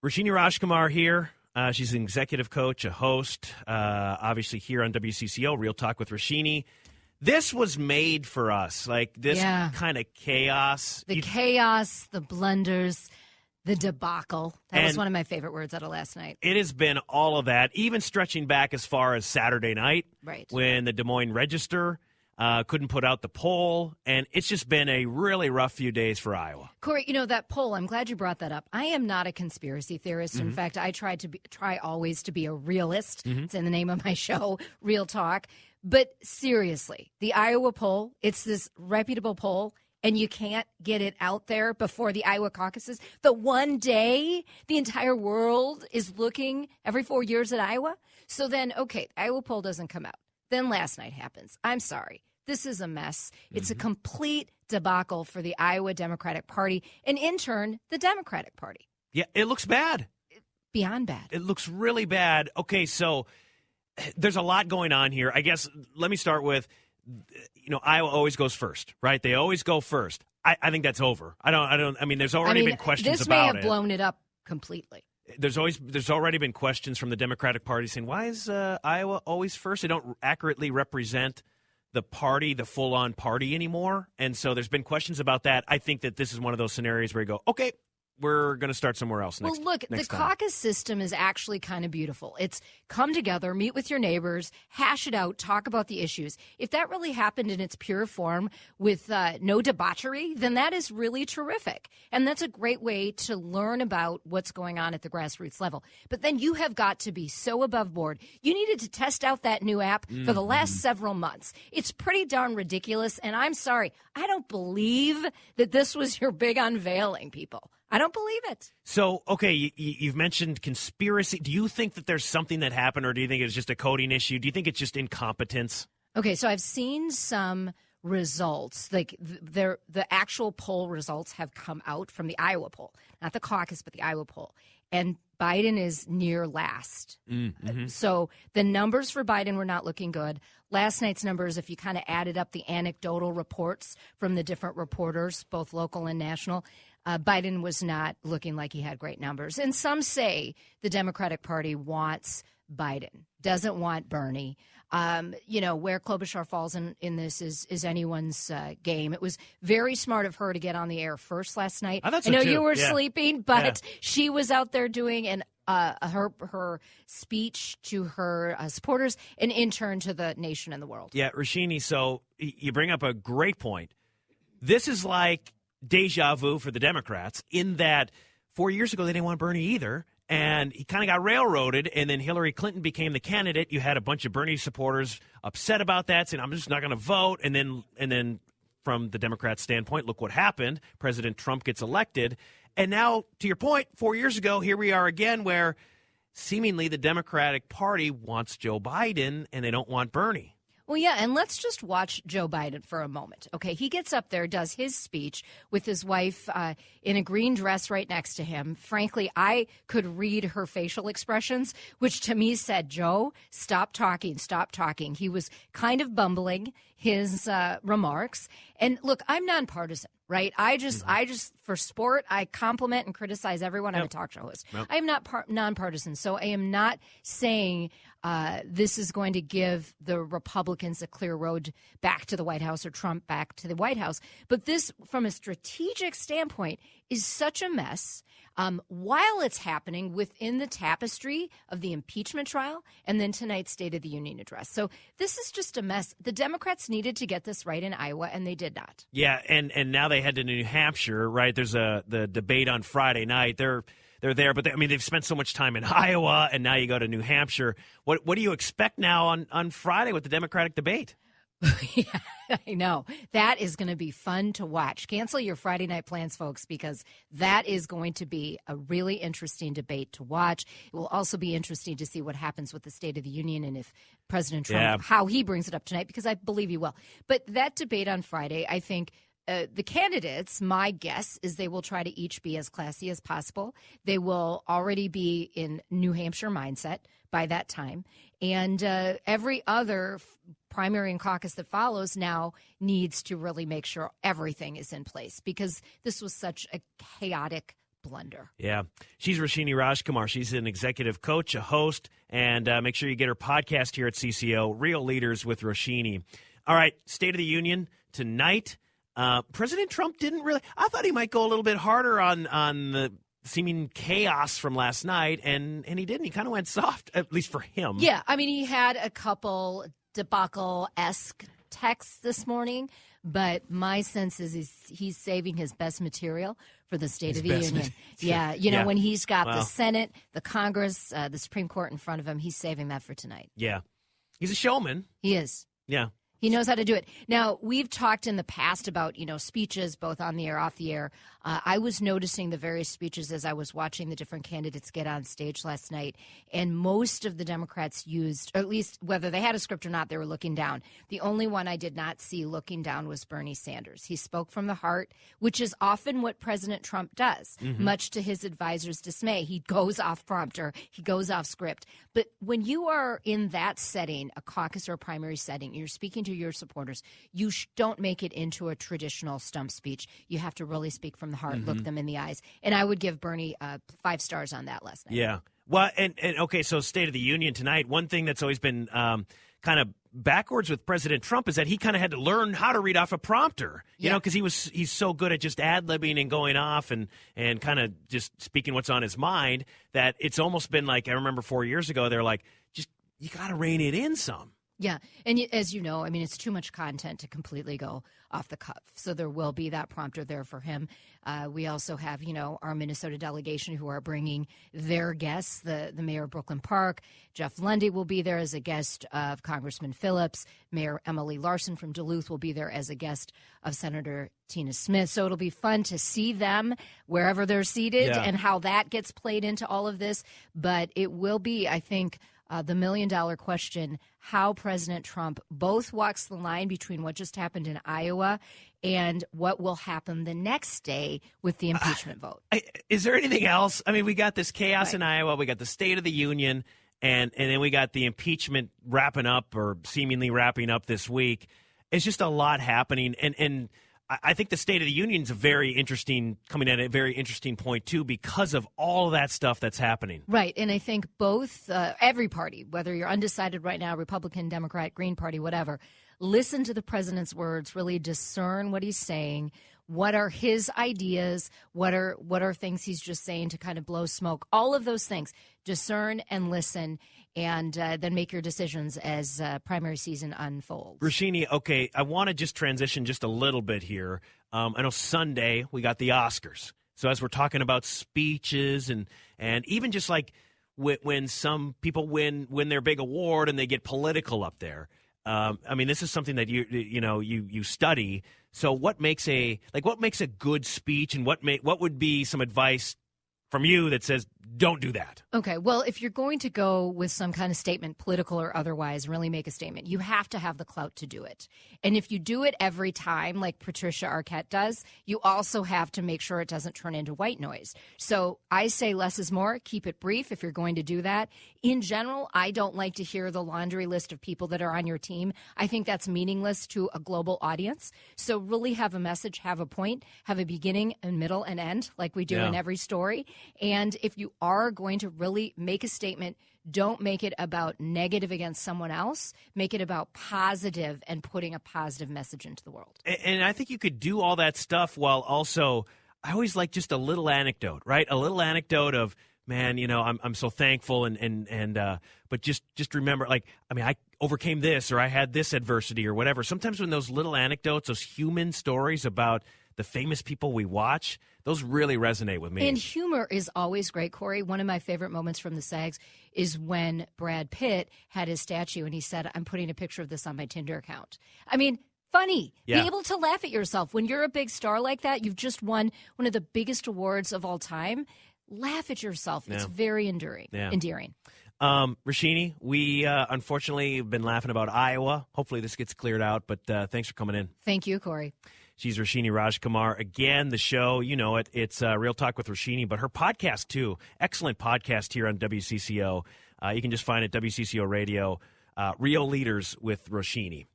Roshini Rajkumar here. She's an executive coach, a host, obviously here on WCCO, Real Talk with Roshini. This was made for us, like this kind of chaos. The chaos, the blunders, the debacle. That was one of my favorite words out of last night. It has been all of that, even stretching back as far as Saturday night, right, when the Des Moines Register couldn't put out the poll, and it's just been a really rough few days for Iowa. Corey, that poll, I'm glad you brought that up. I am not a conspiracy theorist. Mm-hmm. In fact, I try always to be a realist. Mm-hmm. It's in the name of my show, Real Talk. But seriously, the Iowa poll, it's this reputable poll, and you can't get it out there before the Iowa caucuses. The one day the entire world is looking every 4 years at Iowa. So then, okay, the Iowa poll doesn't come out. Then last night happens. I'm sorry. This is a mess. It's a complete debacle for the Iowa Democratic Party and, in turn, the Democratic Party. Yeah, it looks bad. Beyond bad. It looks really bad. Okay, so there's a lot going on here. I guess let me start with, Iowa always goes first, right? They always go first. I think that's over. There's already been questions this about it. This may have blown it up completely. There's already been questions from the Democratic Party saying, why is Iowa always first? They don't accurately represent the party, the full-on party anymore. And so there's been questions about that. I think that this is one of those scenarios where you go, okay, we're going to start somewhere else next time. Well, look, the caucus system is actually kind of beautiful. It's come together, meet with your neighbors, hash it out, talk about the issues. If that really happened in its pure form with no debauchery, then that is really terrific. And that's a great way to learn about what's going on at the grassroots level. But then you have got to be so above board. You needed to test out that new app for the last several months. It's pretty darn ridiculous. And I'm sorry, I don't believe that this was your big unveiling, people. I don't believe it. So, okay, you've mentioned conspiracy. Do you think that there's something that happened, or do you think it's just a coding issue? Do you think it's just incompetence? Okay, so I've seen some results, like the actual poll results have come out from the Iowa poll, not the caucus, but the Iowa poll. And Biden is near last. Mm-hmm. So the numbers for Biden were not looking good. Last night's numbers, if you kind of added up the anecdotal reports from the different reporters, both local and national, Biden was not looking like he had great numbers. And some say the Democratic Party wants Biden, doesn't want Bernie. Where Klobuchar falls in this is anyone's game. It was very smart of her to get on the air first last night. I thought so know too. You were sleeping, but she was out there doing her speech to her supporters and in turn to the nation and the world. Yeah, Roshini, so you bring up a great point. This is like deja vu for the Democrats in that 4 years ago they didn't want Bernie either, and he kind of got railroaded, and then Hillary Clinton became the candidate. You had a bunch of Bernie supporters upset about that, saying, I'm just not going to vote, and then from the Democrats' standpoint, look what happened. President Trump gets elected, and now, to your point, 4 years ago, here we are again where seemingly the Democratic Party wants Joe Biden, and they don't want Bernie. Well, yeah, and let's just watch Joe Biden for a moment. Okay, he gets up there, does his speech with his wife in a green dress right next to him. Frankly, I could read her facial expressions, which to me said, Joe, stop talking, stop talking. He was kind of bumbling his remarks. And look, I'm nonpartisan, right? I just for sport, I compliment and criticize everyone. I'm a talk show host. I am not nonpartisan, so I am not saying this is going to give the Republicans a clear road back to the White House or Trump back to the White House. But this, from a strategic standpoint, is such a mess while it's happening within the tapestry of the impeachment trial and then tonight's State of the Union address. So this is just a mess. The Democrats needed to get this right in Iowa, and they did not. Yeah, and now they head to New Hampshire, right? There's the debate on Friday night. They're there, but they've spent so much time in Iowa, and now you go to New Hampshire. What do you expect now on Friday with the Democratic debate? Yeah, I know. That is going to be fun to watch. Cancel your Friday night plans, folks, because that is going to be a really interesting debate to watch. It will also be interesting to see what happens with the State of the Union and if President Trump, how he brings it up tonight, because I believe he will. But that debate on Friday, I think the candidates, my guess is they will try to each be as classy as possible. They will already be in New Hampshire mindset by that time. And every other primary and caucus that follows now needs to really make sure everything is in place because this was such a chaotic blunder. Yeah. She's Roshini Rajkumar. She's an executive coach, a host, and make sure you get her podcast here at CCO, Real Leaders with Roshini. All right, State of the Union tonight. President Trump didn't really – I thought he might go a little bit harder on the seeming chaos from last night, and he didn't. He kind of went soft, at least for him. Yeah, I mean, he had a couple debacle-esque texts this morning, but my sense is he's saving his best material for the State of the Union. Yeah, you know, when he's got the Senate, the Congress, the Supreme Court in front of him, he's saving that for tonight. Yeah. He's a showman. He is. Yeah. He knows how to do it. Now, we've talked in the past about, speeches both on the air, off the air. I was noticing the various speeches as I was watching the different candidates get on stage last night, and most of the Democrats used, or at least whether they had a script or not, they were looking down. The only one I did not see looking down was Bernie Sanders. He spoke from the heart, which is often what President Trump does, much to his advisors' dismay. He goes off prompter, he goes off script. But when you are in that setting, a caucus or a primary setting, you're speaking to your supporters, you don't make it into a traditional stump speech. You have to really speak from the heart, look them in the eyes. And I would give Bernie 5 stars on that last night. Yeah. Well, and okay, so State of the Union tonight, one thing that's always been kind of backwards with President Trump is that he kind of had to learn how to read off a prompter, you know, because he's so good at just ad-libbing and going off and kind of just speaking what's on his mind that it's almost been like, I remember 4 years ago, they're like, just, you got to rein it in some. Yeah, and as you know, I mean, it's too much content to completely go off the cuff. So there will be that prompter there for him. We also have, our Minnesota delegation who are bringing their guests, the mayor of Brooklyn Park. Jeff Lundy will be there as a guest of Congressman Phillips. Mayor Emily Larson from Duluth will be there as a guest of Senator Tina Smith. So it'll be fun to see them wherever they're seated and how that gets played into all of this. But it will be, I think, the million-dollar question, how President Trump both walks the line between what just happened in Iowa and what will happen the next day with the impeachment vote. Is there anything else? I mean, we got this chaos in Iowa. We got the State of the Union, and then we got the impeachment wrapping up or seemingly wrapping up this week. It's just a lot happening, and I think the State of the Union is coming at a very interesting point, too, because of all of that stuff that's happening. Right. And I think both, every party, whether you're undecided right now, Republican, Democrat, Green Party, whatever, listen to the president's words, really discern what he's saying. What are his ideas? What are things he's just saying to kind of blow smoke? All of those things. Discern and listen, and then make your decisions as primary season unfolds. Roshini, okay, I want to just transition just a little bit here. I know Sunday we got the Oscars. So as we're talking about speeches and even just like when some people win their big award and they get political up there. I mean, this is something that you study. So what makes a good speech, and what would be some advice from you that says don't do that? Okay, well, if you're going to go with some kind of statement, political or otherwise, really make a statement, you have to have the clout to do it. And if you do it every time, like Patricia Arquette does, you also have to make sure it doesn't turn into white noise. So I say less is more. Keep it brief if you're going to do that. In general, I don't like to hear the laundry list of people that are on your team. I think that's meaningless to a global audience. So really have a message, have a point, have a beginning and middle and end, like we do in every story. And if you are going to really make a statement, don't make it about negative against someone else. Make it about positive and putting a positive message into the world. And I think you could do all that stuff while also, I always like just a little anecdote, right? A little anecdote of, man, I'm so thankful but just remember, like, I mean, I overcame this, or I had this adversity or whatever. Sometimes when those little anecdotes, those human stories about the famous people we watch, those really resonate with me. And humor is always great, Corey. One of my favorite moments from the SAGs is when Brad Pitt had his statue and he said, I'm putting a picture of this on my Tinder account. I mean, funny. Yeah. Be able to laugh at yourself. When you're a big star like that, you've just won one of the biggest awards of all time. Laugh at yourself. It's very endearing. Roshini, we unfortunately have been laughing about Iowa. Hopefully this gets cleared out, but thanks for coming in. Thank you, Corey. She's Roshini Rajkumar. Again, the show, you know it. It's Real Talk with Roshini, but her podcast, too. Excellent podcast here on WCCO. You can just find it at WCCO Radio, Real Leaders with Roshini.